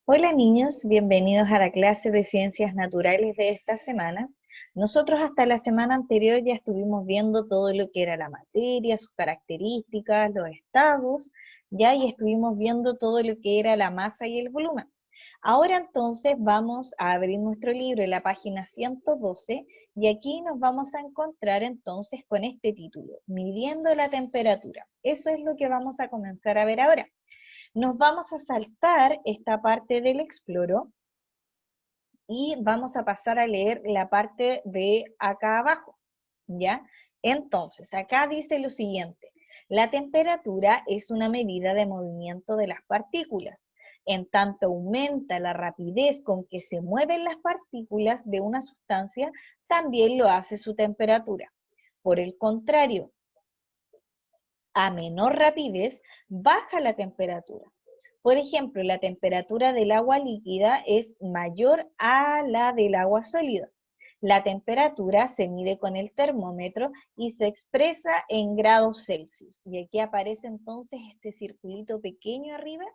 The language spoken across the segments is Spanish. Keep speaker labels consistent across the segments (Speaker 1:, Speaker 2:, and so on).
Speaker 1: Hola niños, bienvenidos a la clase de Ciencias Naturales de esta semana. Nosotros hasta la semana anterior ya estuvimos viendo todo lo que era la materia, sus características, los estados, ya y estuvimos viendo todo lo que era la masa y el volumen. Ahora entonces vamos a abrir nuestro libro en la página 112 y aquí nos vamos a encontrar entonces con este título, Midiendo la temperatura. Eso es lo que vamos a comenzar a ver ahora. Nos vamos a saltar esta parte del exploro y vamos a pasar a leer la parte de acá abajo, ¿ya? Entonces, acá dice lo siguiente, la temperatura es una medida de movimiento de las partículas. En tanto aumenta la rapidez con que se mueven las partículas de una sustancia, también lo hace su temperatura. Por el contrario, a menor rapidez, baja la temperatura. Por ejemplo, la temperatura del agua líquida es mayor a la del agua sólida. La temperatura se mide con el termómetro y se expresa en grados Celsius. Y aquí aparece entonces este circulito pequeño arriba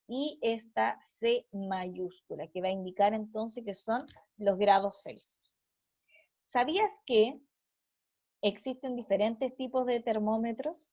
Speaker 1: y esta C mayúscula, que va a indicar entonces que son los grados Celsius. ¿Sabías que existen diferentes tipos de termómetros?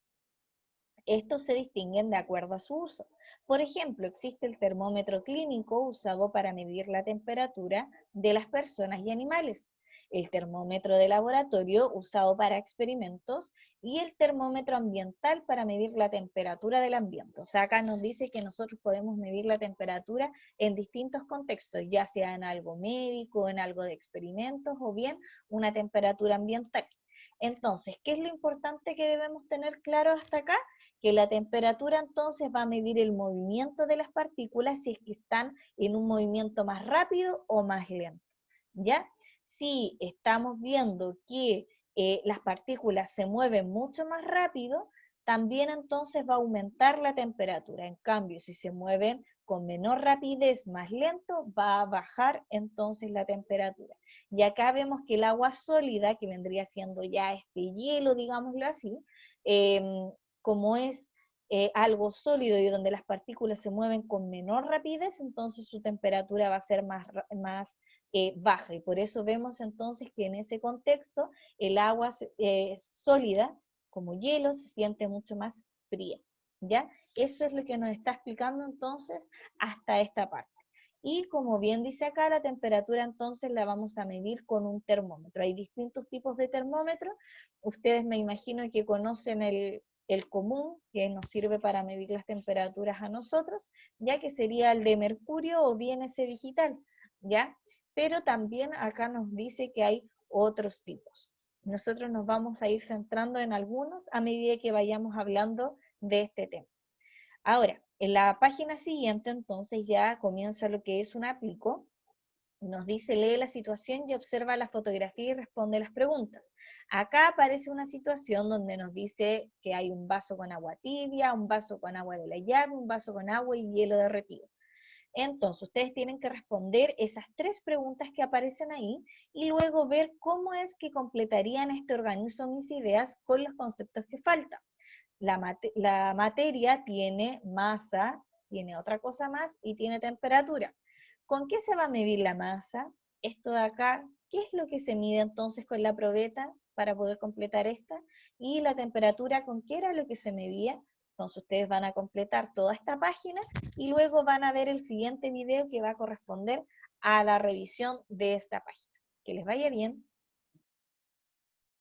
Speaker 1: Estos se distinguen de acuerdo a su uso. Por ejemplo, existe el termómetro clínico usado para medir la temperatura de las personas y animales, el termómetro de laboratorio usado para experimentos y el termómetro ambiental para medir la temperatura del ambiente. O sea, acá nos dice que nosotros podemos medir la temperatura en distintos contextos, ya sea en algo médico, en algo de experimentos o bien una temperatura ambiental. Entonces, ¿qué es lo importante que debemos tener claro hasta acá? Que la temperatura entonces va a medir el movimiento de las partículas si es que están en un movimiento más rápido o más lento, ¿ya? Si estamos viendo que las partículas se mueven mucho más rápido, también entonces va a aumentar la temperatura. En cambio, si se mueven con menor rapidez, más lento, va a bajar entonces la temperatura. Y acá vemos que el agua sólida, que vendría siendo ya este hielo, digámoslo así, eh, como es algo sólido y donde las partículas se mueven con menor rapidez, entonces su temperatura va a ser más baja. Y por eso vemos entonces que en ese contexto el agua sólida, como hielo, se siente mucho más fría. ¿Ya? Eso es lo que nos está explicando entonces hasta esta parte. Y como bien dice acá, la temperatura entonces la vamos a medir con un termómetro. Hay distintos tipos de termómetros. Ustedes me imagino que conocen el común, que nos sirve para medir las temperaturas a nosotros, ya que sería el de mercurio o bien ese digital, ¿ya? Pero también acá nos dice que hay otros tipos. Nosotros nos vamos a ir centrando en algunos a medida que vayamos hablando de este tema. Ahora, en la página siguiente entonces ya comienza lo que es un aplico. Nos dice, lee la situación y observa la fotografía y responde las preguntas. Acá aparece una situación donde nos dice que hay un vaso con agua tibia, un vaso con agua de la llave, un vaso con agua y hielo derretido. Entonces, ustedes tienen que responder esas tres preguntas que aparecen ahí y luego ver cómo es que completarían este organizo mis ideas con los conceptos que faltan. La materia tiene masa, tiene otra cosa más y tiene temperatura. ¿Con qué se va a medir la masa? Esto de acá, ¿qué es lo que se mide entonces con la probeta para poder completar esta? Y la temperatura, ¿con qué era lo que se medía? Entonces ustedes van a completar toda esta página y luego van a ver el siguiente video que va a corresponder a la revisión de esta página. Que les vaya bien.